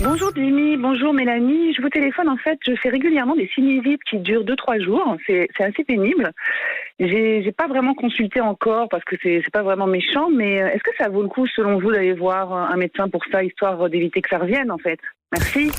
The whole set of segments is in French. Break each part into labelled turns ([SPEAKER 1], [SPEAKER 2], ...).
[SPEAKER 1] Bonjour Jimmy, bonjour Mélanie. Je vous téléphone, en fait, je fais régulièrement des sinusites qui durent 2-3 jours. C'est assez pénible. J'ai pas vraiment consulté encore parce que c'est pas vraiment méchant, mais est-ce que ça vaut le coup, selon vous, d'aller voir un médecin pour ça, histoire d'éviter que ça revienne, en fait? Merci.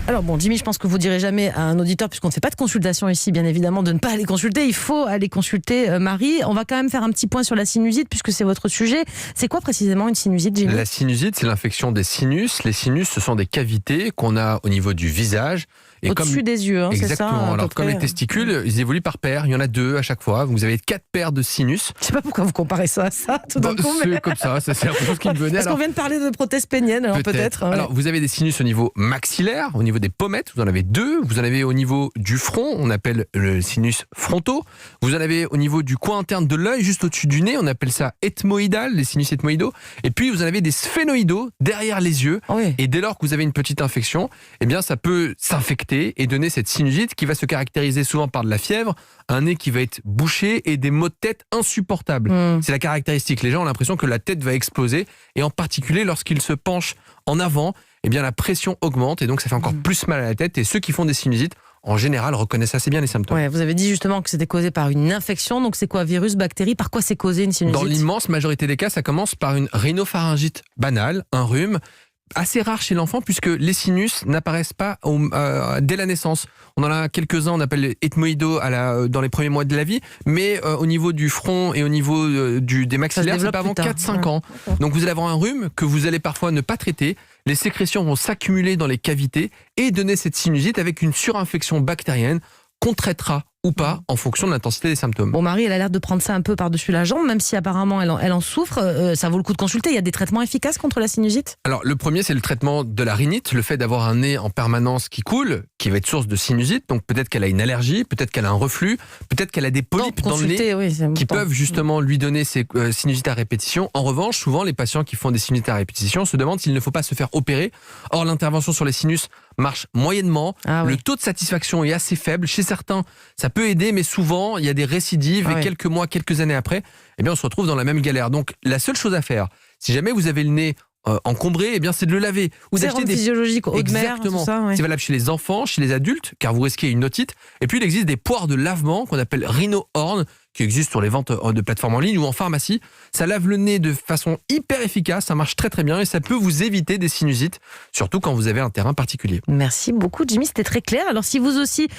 [SPEAKER 2] Alors bon, Jimmy, je pense que vous direz jamais à un auditeur, puisqu'on ne fait pas de consultation ici, bien évidemment, de ne pas aller consulter. Il faut aller consulter Marie. On va quand même faire un petit point sur la sinusite, puisque c'est votre sujet. C'est quoi précisément une sinusite, Jimmy ?
[SPEAKER 3] La sinusite, c'est l'infection des sinus. Les sinus, ce sont des cavités qu'on a au niveau du visage. Et
[SPEAKER 2] au-dessus des yeux, c'est ça?
[SPEAKER 3] Exactement. Alors, comme les testicules, ils évoluent par paires. Il y en a 2 à chaque fois. Vous avez 4 paires de sinus.
[SPEAKER 2] Je sais pas pourquoi vous comparez ça à ça, tout d'un coup.
[SPEAKER 3] C'est comme ça, c'est un peu ce qui me venait.
[SPEAKER 2] Est-ce qu'on vient de parler de prothèse pénienne, alors peut-être ouais.
[SPEAKER 3] Alors, vous avez des sinus au niveau maxillaire, au niveau des pommettes, vous en avez 2. Vous en avez au niveau du front, on appelle le sinus frontaux. Vous en avez au niveau du coin interne de l'œil, juste au-dessus du nez, on appelle ça ethmoïdal, les sinus ethmoïdaux. Et puis, vous en avez des sphénoïdaux derrière les yeux.
[SPEAKER 2] Oui.
[SPEAKER 3] Et dès lors que vous avez une petite infection, eh bien, ça peut s'infecter et donner cette sinusite qui va se caractériser souvent par de la fièvre, un nez qui va être bouché et des maux de tête insupportables. C'est la caractéristique. Les gens ont l'impression que la tête va exploser et en particulier lorsqu'ils se penchent en avant, eh bien la pression augmente et donc ça fait encore plus mal à la tête. Et ceux qui font des sinusites, en général, reconnaissent assez bien les symptômes.
[SPEAKER 2] Ouais, vous avez dit justement que c'était causé par une infection. Donc c'est quoi, virus, bactérie? Par quoi c'est causé une sinusite?
[SPEAKER 3] Dans l'immense majorité des cas, ça commence par une rhinopharyngite banale, un rhume. Assez rare chez l'enfant puisque les sinus n'apparaissent pas dès la naissance. On en a quelques-uns, on appelle les ethmoïdaux dans les premiers mois de la vie, mais au niveau du front et au niveau des maxillaires, c'est pas avant 4-5 ans. Donc vous allez avoir un rhume que vous allez parfois ne pas traiter, les sécrétions vont s'accumuler dans les cavités et donner cette sinusite avec une surinfection bactérienne qu'on traitera ou pas en fonction de l'intensité des symptômes.
[SPEAKER 2] Bon, Marie, elle a l'air de prendre ça un peu par-dessus la jambe, même si apparemment elle en souffre. Ça vaut le coup de consulter. Il y a des traitements efficaces contre la sinusite?
[SPEAKER 3] Alors, le premier, c'est le traitement de la rhinite, le fait d'avoir un nez en permanence qui coule, qui va être source de sinusite. Donc, peut-être qu'elle a une allergie, peut-être qu'elle a un reflux, peut-être qu'elle a des polypes dans le nez qui peuvent justement lui donner ces sinusites à répétition. En revanche, souvent, les patients qui font des sinusites à répétition se demandent s'il ne faut pas se faire opérer. Or, l'intervention sur les sinus marche moyennement. Le taux de satisfaction est assez faible. Chez certains, ça peut aider, mais souvent, il y a des récidives et quelques mois, quelques années après, eh bien, on se retrouve dans la même galère. Donc, la seule chose à faire, si jamais vous avez le nez encombré, eh bien, c'est de le laver.
[SPEAKER 2] Ou d'acheter des physiologiques eau de mer, tout ça.
[SPEAKER 3] C'est valable chez les enfants, chez les adultes, car vous risquez une otite. Et puis, il existe des poires de lavement qu'on appelle Rhino-Horn, qui existent sur les ventes de plateformes en ligne ou en pharmacie. Ça lave le nez de façon hyper efficace, ça marche très très bien et ça peut vous éviter des sinusites, surtout quand vous avez un terrain particulier.
[SPEAKER 2] Merci beaucoup Jimmy, c'était très clair. Alors si vous aussi